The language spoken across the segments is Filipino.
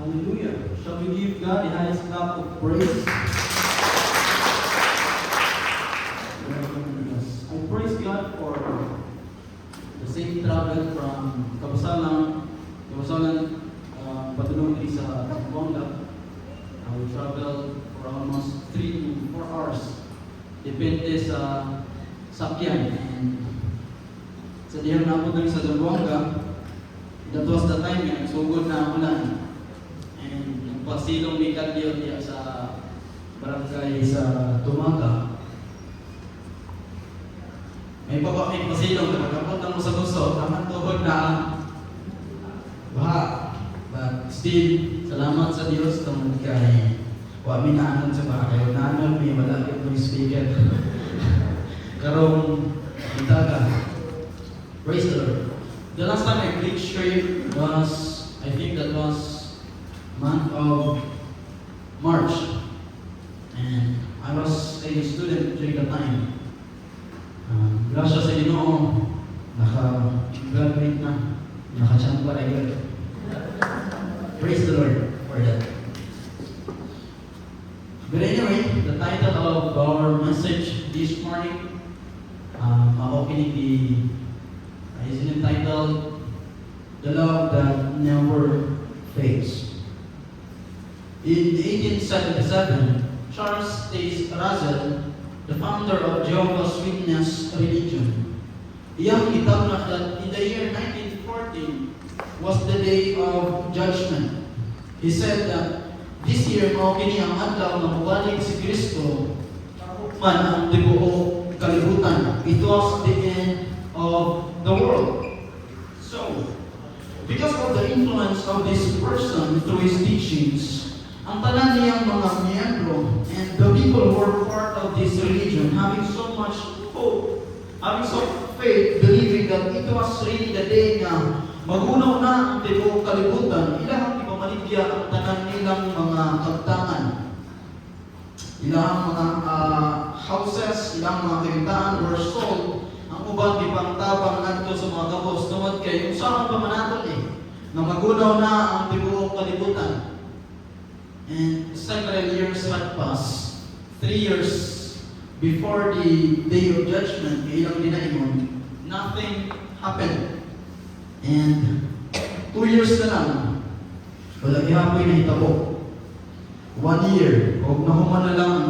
Hallelujah. Shall we give God the highest clap of praise? I praise God for the safe travel from Kabasalan, patulong dito sa Zamboanga. We traveled for almost 3 to 4 hours. Depende sa sakyan. And sa dihang naabot namin sa Zamboanga, that was the time nga, sugod na ulan. And nagpasilong ni Kadyo diya sa barangay sa Tumaga. May papakit pasilong, nakakapot na mo sa gusto, naman tuhod na baha. But still, salamat sa Diyos tungkol kay wami naanan sa baha. Kaya naanan may wala yung speaker. Karong itaga. Praise the Lord. The last time I preached here was, I think that was month of March. And I was a student during that time. Gracias sa Ginoo, naka-graduate na, naka-champa na yun. Praise the Lord for that. But anyway, the title of our message this morning, ako kinig is entitled, The Love That Never Fades. In 1877, Charles Taze Russell, the founder of Jehovah's Witness religion, iyang gitabnak that in the year 1914 was the day of judgment. He said that this year mao kini ang adlaw nga mobalik si Kristo man ang tibuok kalibutan. It was the end of the world. So, because of the influence of this person through his teachings, ang tanan niyang mga miyembro and the people who were part of this religion having so much hope, having so faith, believing that it was really the day na magunaw na ang tibuok kalibutan, ilang ipamaligya ang tanan nilang mga kabtangan. Ilang mga houses, ilang mga kabitaan were sold. Ang uban ipangtabang ngadto sa mga gabos tungod kay usahan pa manaton na magunaw na ang tibuok kalibutan. And several years had passed. 3 years before the day of judgment, ilang dinaingon, nothing happened. And 2 years na lang, wala gihapoy na hitabo. 1 year, o nahuman na lang ang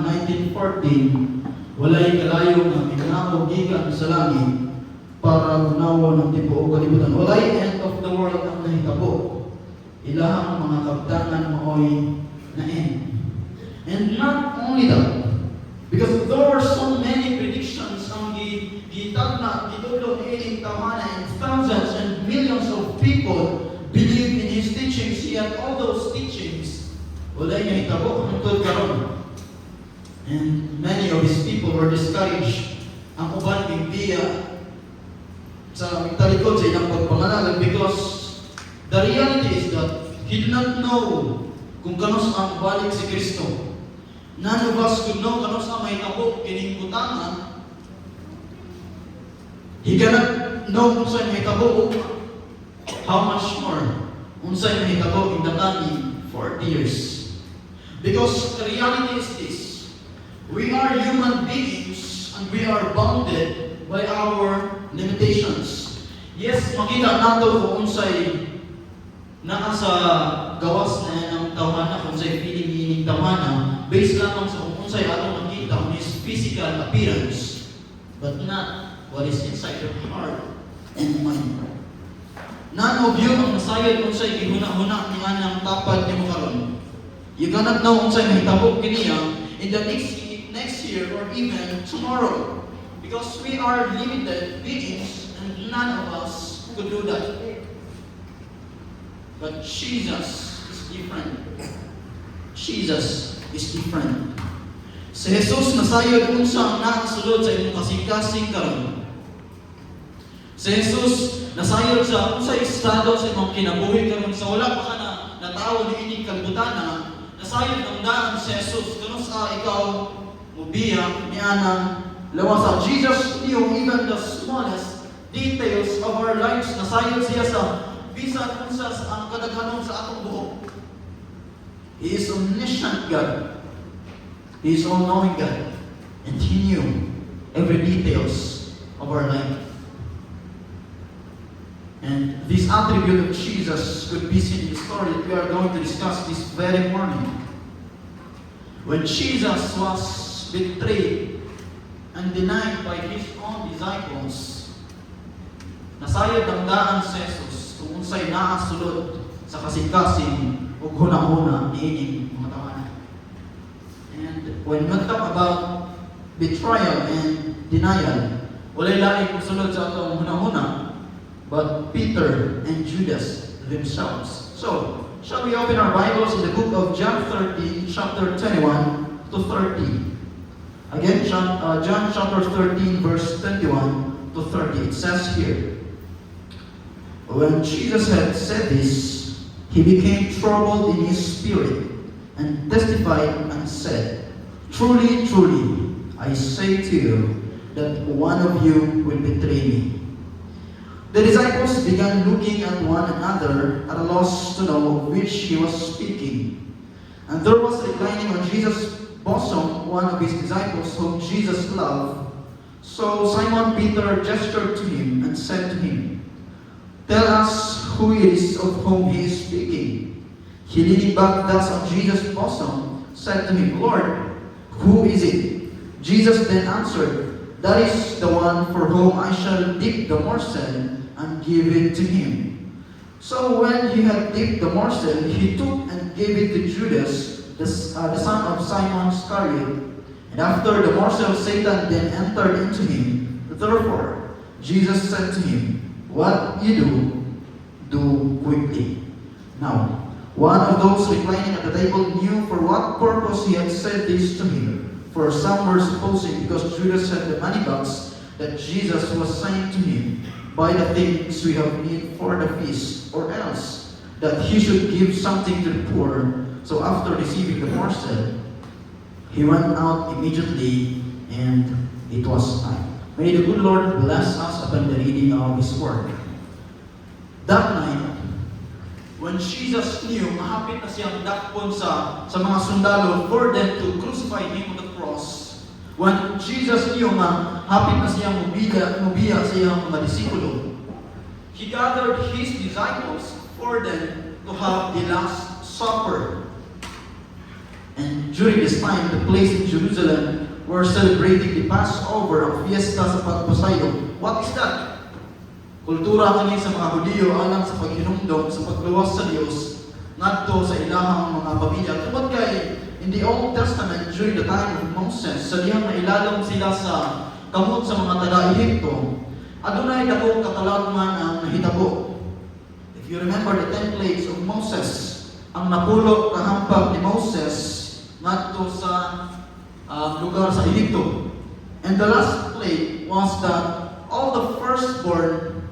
1914, walay kalayo na minangako gikan sa langit para unawa ng tibuok kalibutan. Walay end of the world ang nahitabo. Ilahang mga kabtangan mooy na end. And not only that, because there were so many predictions ang gitagna, gitulong ining tamana, and thousands and millions of people believed in his teachings. He had all those teachings. Wala niya hitabo hangtod karon. And many of his people were discouraged. Ang uban bigbiya sa talikod sa ilang pagpangalagan because the reality is that he did not know kung kanos ang balik si Kristo. None of us could know kanos ang mahitabo kining butangan. He cannot know kung saan mahitabo. How much more unsay mahitabo in the coming 40 years. Because the reality is this. We are human beings and we are bounded by our limitations. Yes, makita nato kung unsay naa sa gawas na ng tawhana, kung sa'y feeling tawhana, based lamang sa kung sa'y atong makita on his physical appearance, but not what is inside your heart and mind. None of you ang nasayod kung sa'y gihuna-huna ni anang tapad ni mo karon. You cannot know kung sa'y mahitabo kiniya in the next year or even tomorrow, because we are limited beings and none of us could do that. But Jesus is different. Jesus is different. Si Jesus nasayod unsa ang nakasulod sa imong kasing-kasing karon. Si Jesus nasayod sa unsay estado sa imong kinabuhi karon sa wala pa ka na natawo ni ining kalbutana. Nasayod ang daan si Jesus kuno sa ikaw mubiya ni anang lawasa. Jesus knew even the smallest details of our lives. Nasayod siya sa bisan unsa ang kadaghanon sa atong buhok. He is omniscient God. He is all-knowing God. And He knew every details of our life. And this attribute of Jesus could be seen in the story that we are going to discuss this very morning. When Jesus was betrayed and denied by His own disciples, nasayod ang daan si Jesus kung unsay naasulod sa kasing-kasing ug hunahuna niining mga tawanan. And when we talk about betrayal and denial, walay laing kusulod sa atong hunahuna, but Peter and Judas themselves. So, shall we open our Bibles in the book of John 13, chapter 21 to 30. Again, John chapter 13, verse 21 to 30. It says here, when Jesus had said this, He became troubled in His spirit and testified and said, truly, truly, I say to you that one of you will betray me. The disciples began looking at one another at a loss to know of which He was speaking. And there was reclining on Jesus' bosom one of His disciples whom Jesus loved. So Simon Peter gestured to Him and said to Him, tell us who it is of whom He is speaking. He, leaning back thus on Jesus' bosom, said to Him, Lord, who is it? Jesus then answered, that is the one for whom I shall dip the morsel and give it to him. So when He had dipped the morsel, He took and gave it to Judas, the son of Simon Iscariot. And after the morsel, Satan then entered into him. Therefore, Jesus said to him, what you do, do quickly. Now, one of those reclining at the table knew for what purpose He had said this to him. For some were supposing, because Judas had the money box, that Jesus was saying to him, buy the things we have need for the feast, or else that He should give something to the poor. So after receiving the morsel, He went out immediately, and it was night. May the good Lord bless us upon the reading of His word. That night, when Jesus knew mahapit na siyang dakpon sa mga sundalo for them to crucify Him on the cross, when Jesus knew nga hapit na siyang mubiya sa iyang mga disipulo, He gathered His disciples for them to have the Last Supper. And during this time, the place in Jerusalem were celebrating the Passover, ang fiesta sa pagpasaylo. What is that? Kultura kani sa mga Hudiyo alang sa paghinumdom sa pagluwas sa Dios ngadto sa ilahang mga pamilya. Tungod kay in the Old Testament during the time of Moses, sa dihang nailalom sila sa kamot sa mga taga-Ehipto, adunay dakong katalagman ang nahitabo. If you remember the 10 plagues of Moses, ang napulo kahampag ni Moses ngadto sa lugar sa Ehipto. And the last plague was that all the firstborn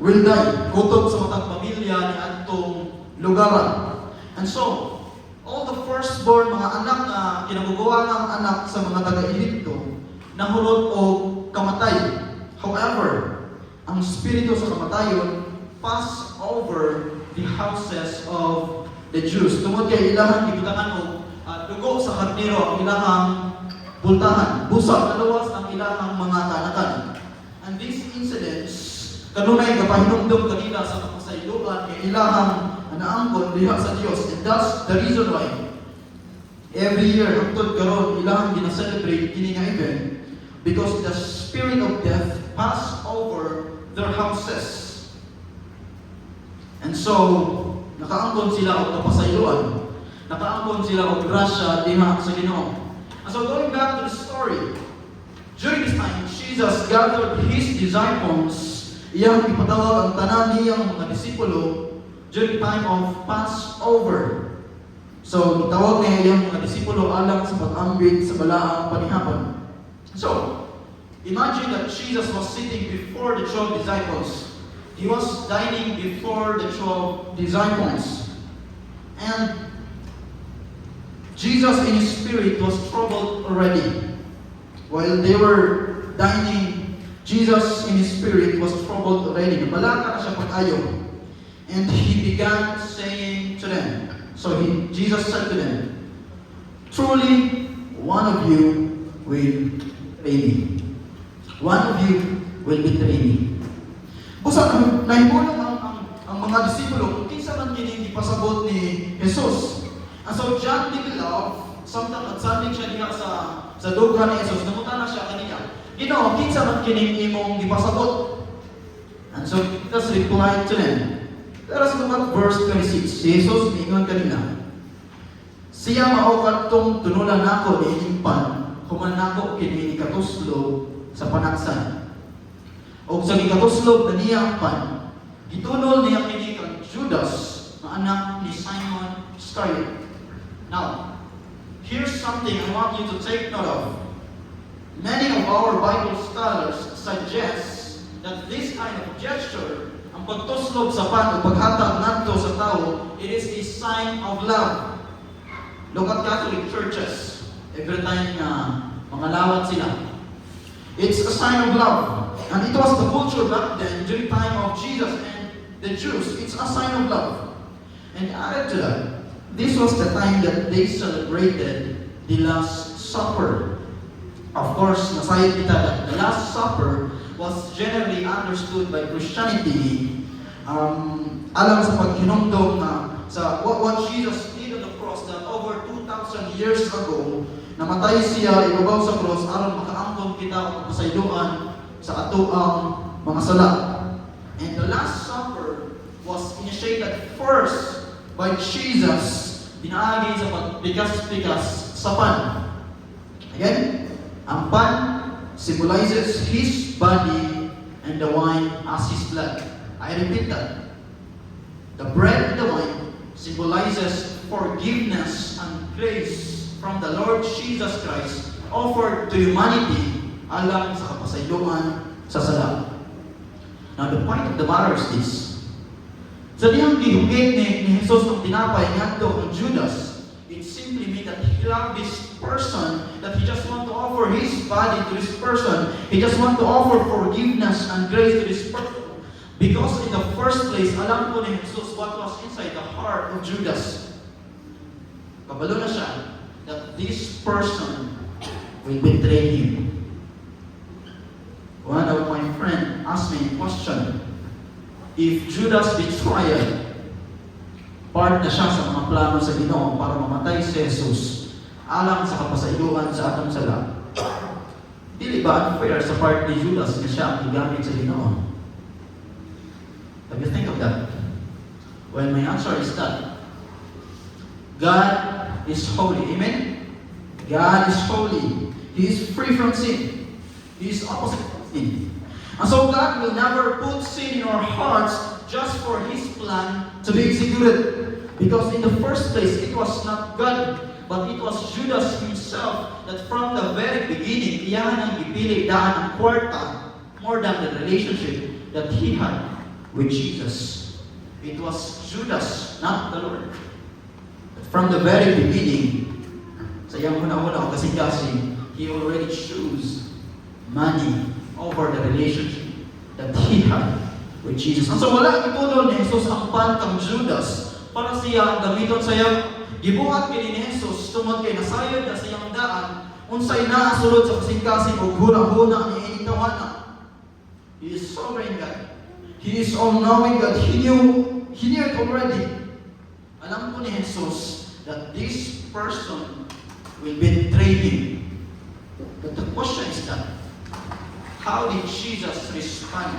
will die. Kutob sa matag pamilya ni atong lugaran. And so, all the firstborn, mga anak na kinabubuan ng anak sa mga taga-Ehipto, nahulot o kamatay. However, ang spirito sa kamatayon pass over the houses of the Jews. Tungod kay ilahang gibutangan og dugo sa karnero ang ilahang bultahan, busag naluwas ang ilahang mga tanakan. And these incidents kanunay kapahinumdom kanila sa kapasayloan kay ilahang naangkon diha sa Dios. And that's the reason why every year hangtod karon ilahang gina-celebrate kini nga event, because the spirit of death passed over their houses. And so nakaangkon sila og kapasayloan, nakaangkon sila og grasya diha sa Ginoo. And so going back to the story, during this time Jesus gathered His disciples. Iyang ipatawag ang tanan niyang mga disipulo during the time of Passover. So, itawag niya iyang mga disipulo alang sa pag-ambit sa balaang panihapon. So, imagine that Jesus was sitting before the 12 disciples. He was dining before the 12 disciples. And Jesus in His spirit was troubled already. While they were dining, Jesus in His spirit was troubled already. Nabalaka na siya pag-ayo. And He began saying to them, So Jesus said to them, truly, one of you will betray me. One of you will betray me. Busa, nahimulong ang mga disipulo, kung kinsa man kini ipasabot ni Jesus. And so John the Beloved, samtang nagsabing siya diha sa dugha ni Jesus, namutan na siya kaniya. Ginoo, kinsa man kini imong gipasabot? And so Jesus replied to them. Let us look at verse 26. Si Jesus niingon kanina, siya mao kadtong tunulan nako ni impan, human nako kini ikatuslo sa panaksan. O sa ikatuslo na niya pan, gitunol niya kini kang Judas, na anak ni Simon Iscariot. Now, here's something I want you to take note of. Many of our Bible scholars suggest that this kind of gesture, ang pagtuslog sa pan o paghatag ngadto sa tao, it is a sign of love. Look at Catholic churches. Every time na mga lawat sila, it's a sign of love. And it was the culture back then, during the time of Jesus and the Jews. It's a sign of love. And added to that, this was the time that they celebrated the Last Supper. Of course, nasayad kita that the Last Supper was generally understood by Christianity alam sa paghinumdom na sa what Jesus did on the cross, that over 2,000 years ago, namatay siya ibabaw sa cross aron makaangkon kita og pasayloan sa atoang mga sala. And the Last Supper was initiated first by Jesus, pinaagi sa pagpikas-pikas sa pan. Again, ang pan symbolizes His body and the wine as His blood. I repeat that. The bread and the wine symbolizes forgiveness and grace from the Lord Jesus Christ offered to humanity alang sa kapasayloan sa sala. Now the point of the matter is this. Sa diyang gihugit ni Jesus ang tinapay ngadto ang Judas, it simply means that he loved this person, that he just want to offer his body to this person. He just want to offer forgiveness and grace to this person. Because in the first place, alam ko ni Jesus what was inside the heart of Judas. Kabalo na siya that this person will betray him. One of my friends asked me a question. If Judas betrayal, part na siya sa mga plano sa Ginoo para mamatay si Jesus alang sa kapasayloan sa atong sala, dili ba unfair sa part ni Judas na siya ang gigamit sa Ginoo? Have you think of that? Well, my answer is that God is holy. Amen? God is holy. He is free from sin. He is opposite from sin. And so God will never put sin in our hearts just for His plan to be executed. Because in the first place, it was not God, but it was Judas himself that from the very beginning, iyan ang ipili daan ang kwarta more than the relationship that he had with Jesus. It was Judas, not the Lord. But from the very beginning, sa iyang una-una o kasing-kasing, he already chose money over the relationship that he had with Jesus. And so wala ipudol ni Jesus ang pan kang Judas para siya ang gamiton sa iyang gibuhat kini ni Jesus tungod kay nasayod na sa iyang daan unsay naa sulod sa kasing-kasing ug huna-huna ni initawana. He is sovereign God. He is all-knowing God. He knew it already. Alam ko ni Jesus that this person will betray him. But the question is that, how did Jesus respond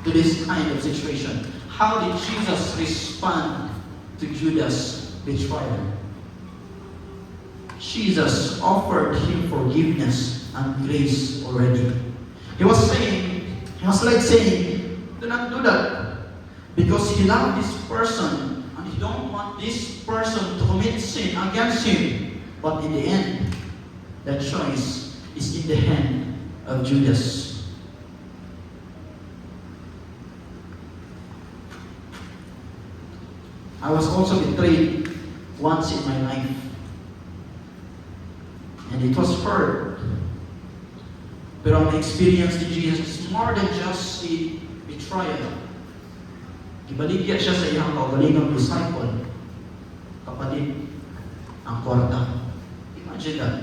to this kind of situation? How did Jesus respond to Judas' betrayal? Jesus offered him forgiveness and grace already. He was like saying, do not do that. Because he loved this person and he don't want this person to commit sin against him. But in the end, that choice is in the hand of Judas. I was also betrayed once in my life. And it was hard. Pero ang experience ni Jesus is more than just a betrayal. Ibaligya siya sa iyang kaugalingong disciple. kapatid, ang kwarta. Imagine that.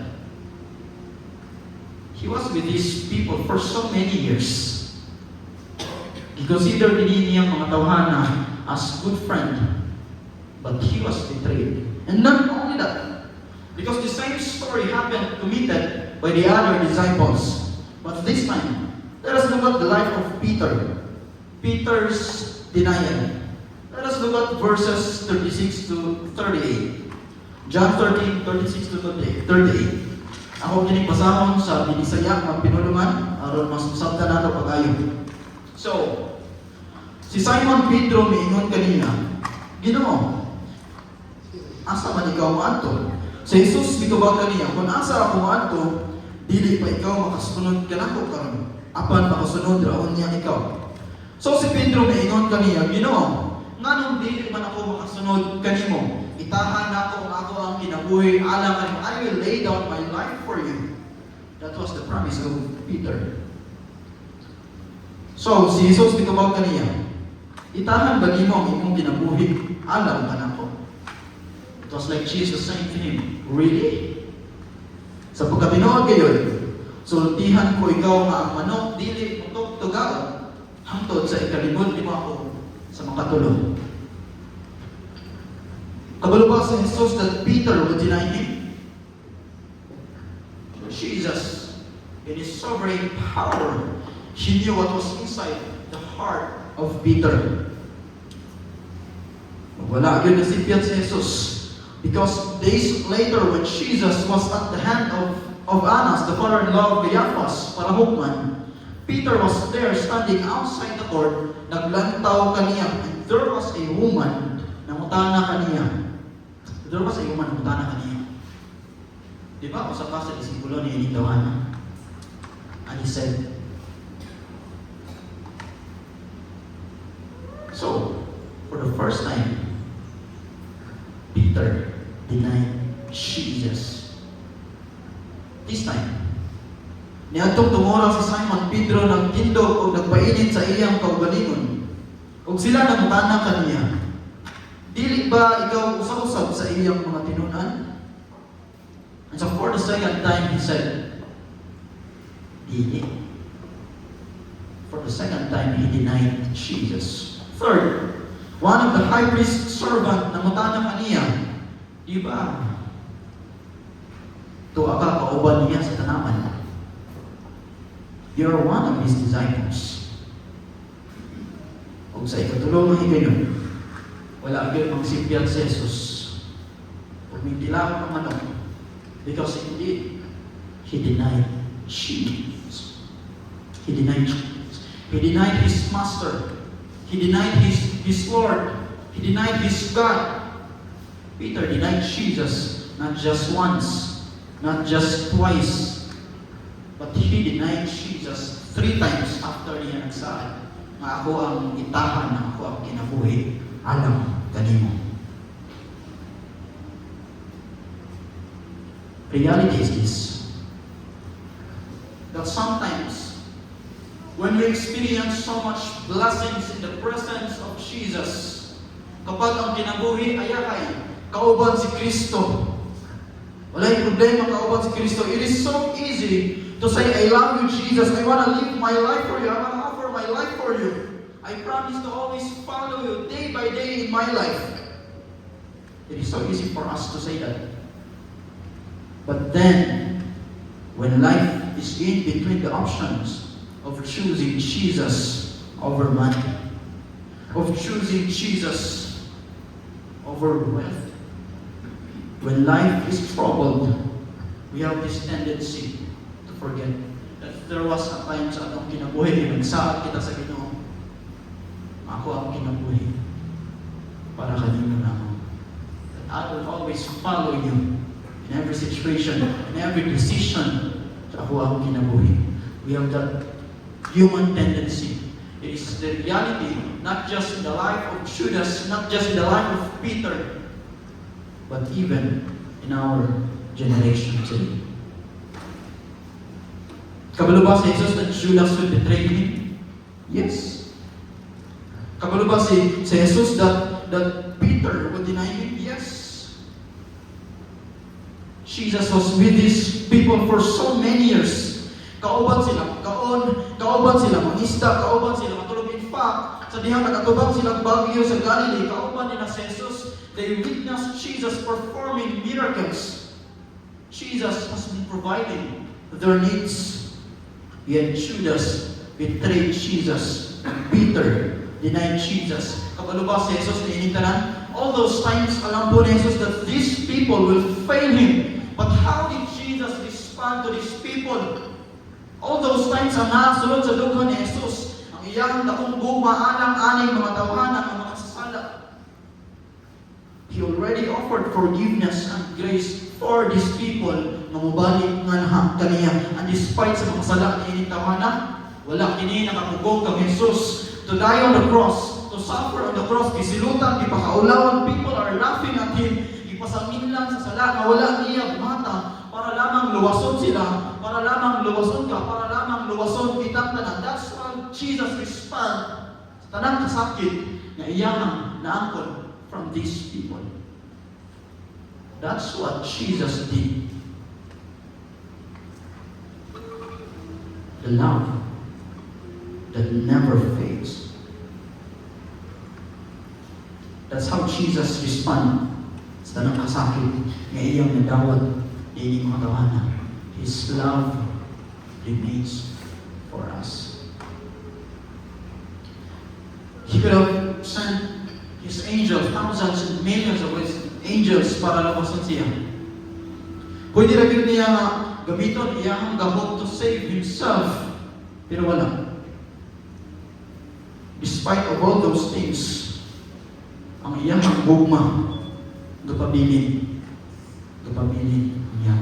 He was with these people for so many years. Consider din niyang mga tawhana as good friend. But he was betrayed. And not only that, because the same story happened committed by the other disciples. But this time, let us look at the life of Peter. Peter's denial. Let us look at verses 36 to 38. John 13, 36 to 38. Ako kinibasahon sa Binisaya, mga pinulungan, aron mas usabta nato pag-ayo. So, si Simon Pedro miingon kanina, Ginoo, asa man ikaw maadto? Si Jesus mitubag kaniya, kung asa ako maadto, dili pa ikaw makasunod kanako karon. Apan makasunod raon niya ikaw. So si Pedro miingon kaniya, Ginoo, nganong dili man ako makasunod kanimo? Itahan nako ang ako ang kinabuhi alang kanimo. I will lay down my life for you. That was the promise of Peter. So si Jesus mitubag kaniya, itahan ba nimo ang imong kinabuhi alang kanako? It was like Jesus saying to him, really? Sa pagkabinood gayon, sultihan ko ikaw nga ang manok, dili mo tugaw, hangtod sa ikalibod lima ako sa makatulog. Kabalo ba sa Jesus that Peter would deny him? Jesus, in His sovereign power, He knew what was inside the heart of Peter. Wala yun nasipyat si Jesus. Because days later, when Jesus was at the hand of Annas, the father-in-law of Caiaphas, para hukman, Peter was there standing outside the court, naglantaw kaniya, and there was a woman na mutana kaniya. There was a woman na mutana kaniya. Di ba? Usa pa sa disipulo ni Initawan. And he said, so, for the first time, Peter denied Jesus. This time, niadtong tumora si Simon Pedro ng tindog o nagpainit sa iyang kaugalingon. Ug sila nangutana kaniya, dili ba ikaw usab-usab sa iyang mga tinunan? And so for the second time, he said, dili. For the second time, he denied Jesus. Third, one of the high priest's servant na mutana kaniya, di ba? Tuwa ka kauban niya sa tanaman. You're one of his disciples. Kung sa ikatulong ng hikayon, wala agad magsipyat si Jesus. Kung may tilawang ng manok, because indeed, he denied Jesus. He denied Jesus. He denied his master. He denied his Lord. He denied his God. Peter denied Jesus not just once, not just twice, but he denied Jesus 3 times after niya nagsaad nga ako ang itahan na ako ang kinabuhi alang kanimo. Reality is this, that sometimes when we experience so much blessings in the presence of Jesus, kapag ang kinabuhi ayahay, kauban si Kristo. Walay problema kauban si Kristo. It is so easy to say, I love you, Jesus. I want to live my life for you. I want to offer my life for you. I promise to always follow you day by day in my life. It is so easy for us to say that. But then, when life is in between the options of choosing Jesus over money, of choosing Jesus over wealth, when life is troubled, we have this tendency to forget that there was a time sa atong kinabuhi, nagsaad kita sa Ginoo, ako ang kinabuhi para kanino lamang. That I will always follow you in every situation, in every decision, sa ako ang kinabuhi. We have that human tendency. It is the reality, not just in the life of Judas, not just in the life of Peter, but even in our generation today. Kabalo ba si Jesus that Judas would betray him? Yes. Kabalo ba si Jesus that Peter would deny him? Yes. Jesus was with these people for so many years. Kauban sila kauban sila mangisda, kauban sila matulog. In fact, sa dihang nakatubang silang Bagyo sa Galilee, kauban nila si Jesus, they witnessed Jesus performing miracles. Jesus has been providing their needs. Yet Judas betrayed Jesus. Peter denied Jesus. Kabalo ba si Jesus ni initanan? All those times, alam po ni Jesus that these people will fail Him. But how did Jesus respond to these people? All those times ang nasulod sa dugo ni Jesus, ang iyang dakong maalang-aning mga tawanan, ang mga sasala. He already offered forgiveness and grace for these people na mubalik nga na kaniya. And despite sa mga sala ni ining tawanan, wala kini nakapugong kang Jesus to die on the cross, to suffer on the cross, gisilutan, gipakaulawan, people are laughing at Him, ipasangin lang sa sala, na wala niya mata, para lamang luwason sila, para lamang luwason ka, para lamang luwason kitang tanan. That's how Jesus respond sa tanang kasakit na iyang naangkon from these people. That's what Jesus did. The love that never fades. That's how Jesus respond sa tanang kasakit nga iyang nadawat ni mga tawanan. His love remains for us. He could have sent His angels, thousands and millions of His angels para lumasan siya. Pwede rin niya gamiton iyang gabot to save Himself, pero wala. Despite of all those things, ang iyang gugma, gapabilin niya.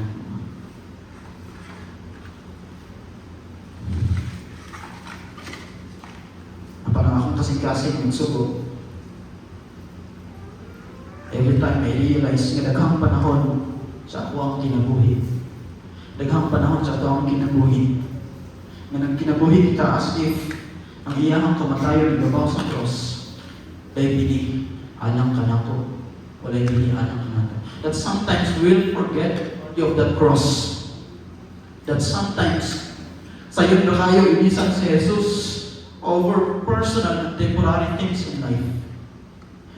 Parang akong kasing-kasing nagsugo. Every time I realize nga daghang panahon sa ako ang kinabuhi. Daghang panahon sa ako ang kinabuhi. Nga nagkinabuhi kita as if ang iyang kamatayon ibabaw sa cross. Dahil bini alang ka na ko. Walay bini alang ka na ko. That sometimes we'll forget of that cross. That sometimes sayon na kayo inisan si Jesus over personal and temporary things in life.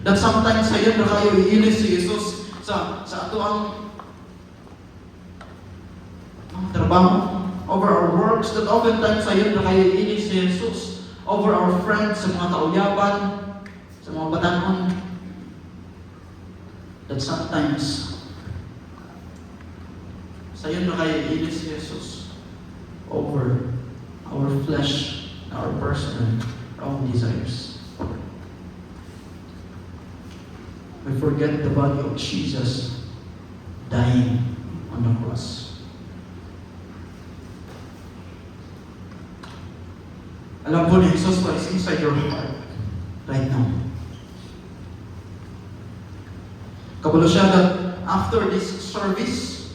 That sometimes sayon na kayo iinis si Jesus sa ato ang trabaho, over our works. That oftentimes sayon na kayo iinis si Jesus over our friends, sa mga kauyaban, sa mga batanon. That sometimes sayon na kayo iinis si Jesus over our flesh, our personal own desires. We forget the body of Jesus dying on the cross. Alam po ni Jesus what is inside your heart right now. Kabalo siya that after this service,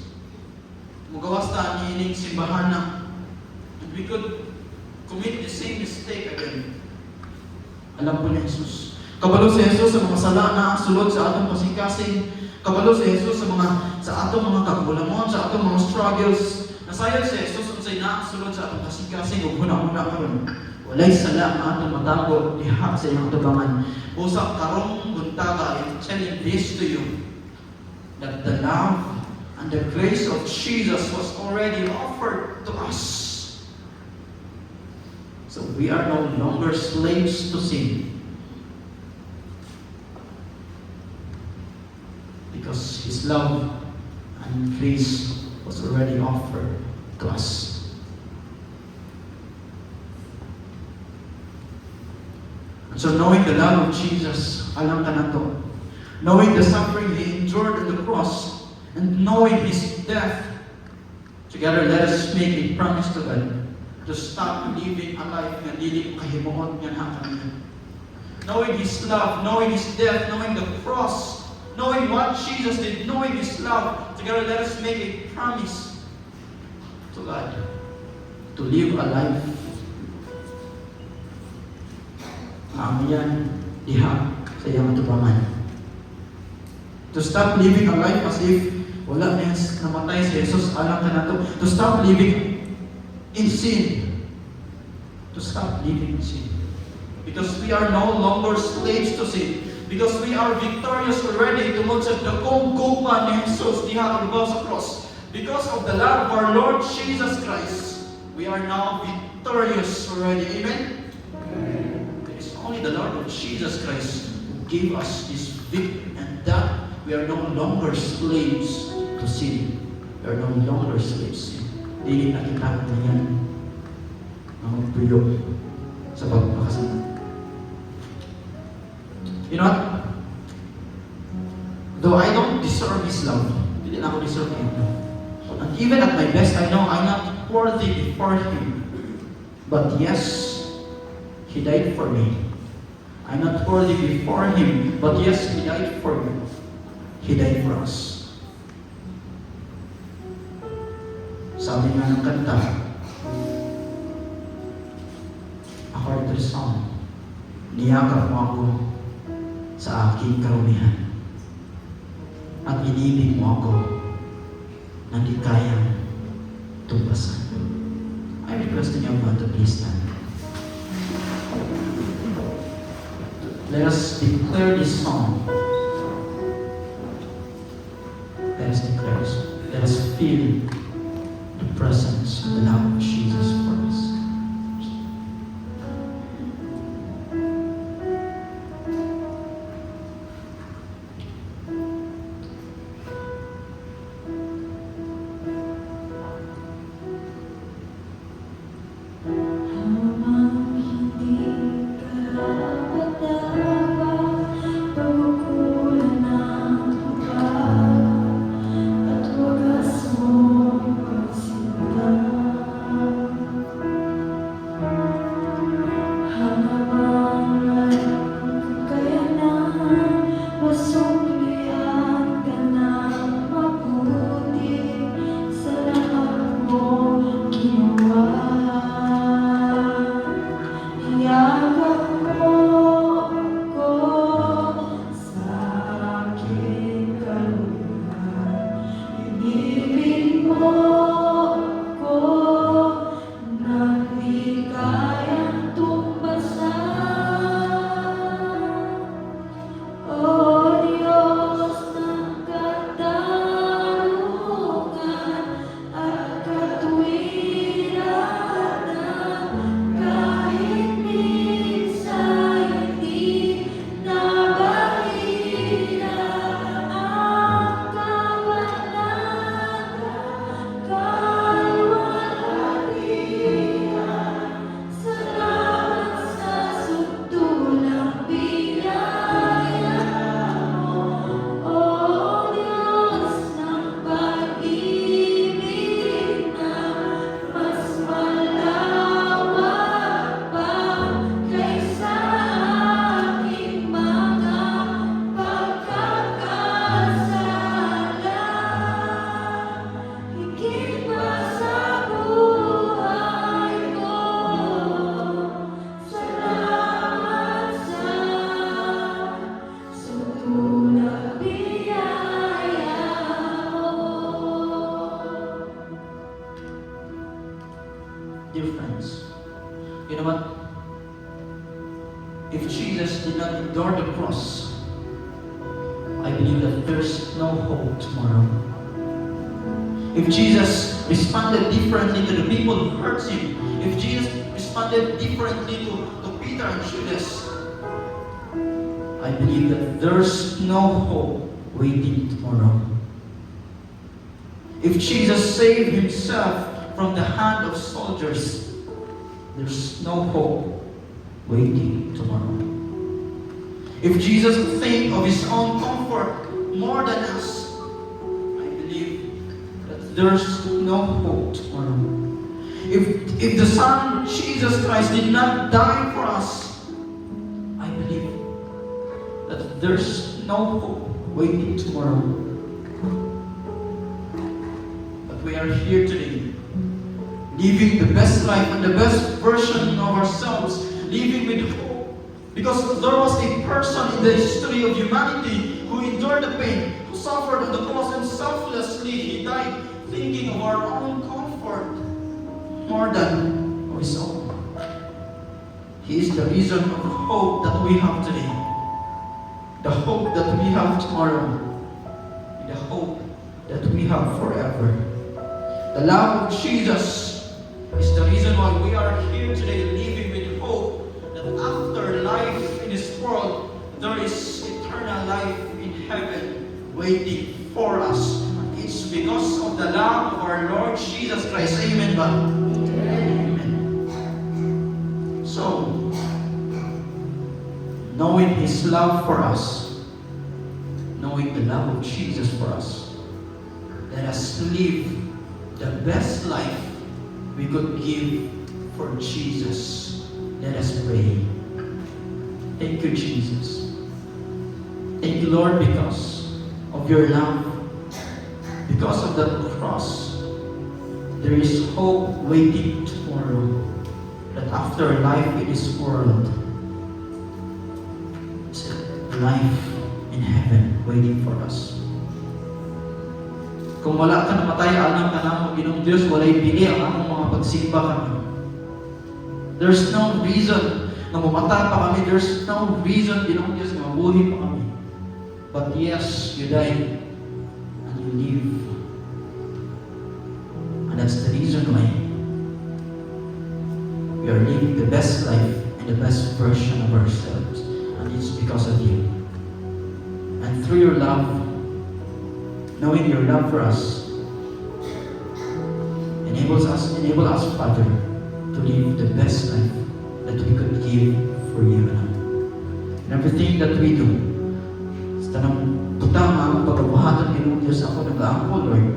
mugawas ta ni ining simbahan na and we could commit the same mistake again. Alam po ni Jesus. Kabalo si Jesus sa mga sala na sulod sa atong kasing-kasing. Kabalo si Jesus sa atong mga kagulamon, sa atong mga struggles. Nasayod si Jesus unsay na sulod sa atong kasing-kasing ug huna-huna karon. Walay sala ang atong matago diha sa iyang tubangan. Usa karong buntaga, I'm telling this to you that the love and the grace of Jesus was already offered to us. So we are no longer slaves to sin. Because His love and grace was already offered to us. And so knowing the love of Jesus, alam ka na to. Knowing the suffering He endured on the cross, and knowing His death, together let us make a promise to God to stop living a life na dili kahimuon nga na kaniya. Knowing His love, knowing His death, knowing the cross, knowing what Jesus did, knowing His love, together let us make a promise to God to live a life yan diha sa iyang tubangan. To stop living a life as if Wala na namatay si Jesus, alam ka na to stop living in sin. To stop living in sin. Because we are no longer slaves to sin. Because we are victorious already tungkol sa dakong gugma ni Jesus diha ang sa cross. Because of the love of our Lord Jesus Christ, we are now victorious already. Amen? It is only the Lord of Jesus Christ who gave us this victory, and that we are no longer slaves to sin. We are no longer slaves to sin. Dili na kita na yan ang magpuyo sa pagpapakasama. You know what? Though I don't deserve His love, hindi na ako deserve Him. And even at my best, I know I'm not worthy before Him. But yes, He died for me. I'm not worthy before Him, but yes, He died for me. He died for us. Sabi nga ng kanta, according to the song, niyakap mo ako sa aking karumihan at inibig mo ako na di kayang tumpasan. I'm requesting you to please stand. Let us declare this song. Let us declare this. Let us feel the presence and the love of Jesus for us. Dear friends, you know what? If Jesus did not endure the cross, I believe that there's no hope tomorrow. If Jesus responded differently to the people who hurt him, if Jesus responded differently to Peter and Judas, I believe that there's no hope waiting tomorrow. If Jesus saved himself from the hand of soldiers, there's no hope waiting tomorrow. If Jesus think of his own comfort more than us, I believe that there's no hope tomorrow. If the Son, Jesus Christ, did not die for us, I believe that there's no hope waiting tomorrow. But we are here today, living the best life and the best version of ourselves, living with hope Because there was a person in the history of humanity who endured the pain, who suffered on the cross, and selflessly he died, thinking of our own comfort more than his own. He is the reason of hope that we have today, the hope that we have tomorrow, and the hope that we have forever. The love of Jesus is the reason why we are here today, living with hope that after life in this world, there is eternal life in heaven waiting for us. It's because of the love of our Lord Jesus Christ. Amen ba? Amen. So, knowing His love for us, knowing the love of Jesus for us, let us live the best life we could give for Jesus. Let us pray. Thank you, Jesus. Thank you, Lord, because of your love, because of the cross. There is hope waiting tomorrow, that after life in this world, it's a life in heaven waiting for us. Kung wala ka namatay, alam ka na mo, Ginoong Diyos, walay bili ang among mga pagsimba kami. There's no reason na mumata pa kami. There's no reason, Ginoong Diyos, na mabuhi pa kami. But yes, you died and you live. And that's the reason why we are living the best life and the best version of ourselves. And it's because of you. And through your love, knowing your love for us, enable us, Father, to live the best life that we could give for you. And everything that we do, sa tanang putang ang pagkabuhatan ng Diyos ako nag-aangko, Lord,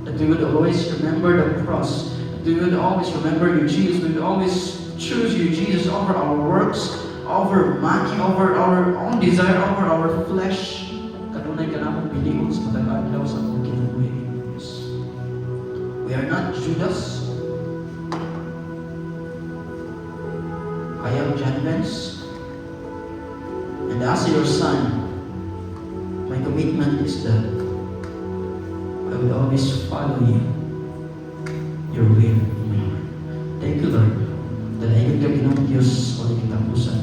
that we would always remember the cross, that we would always remember you, Jesus, we would always choose you, Jesus, over our works, over money, over our own desire, over our flesh. Kanunay ka naman piliin sa matag-adlaw sa akong kinabuhi ng Diyos. We are not Judas. I am John Benz. And as your son, my commitment is that I will always follow you, your will, my Lord. Thank you, Lord. Dalayan ka Ginoong Diyos o kitapusan.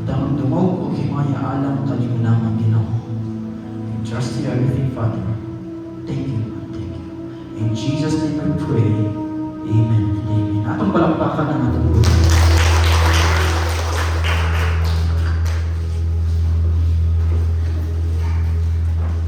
Damang dumog o himaya alam kalimulang Ginoo. Trust you everything, Father. Thank you. Thank you. In Jesus' name I pray. Amen and amen. Atong palakpakan ang atong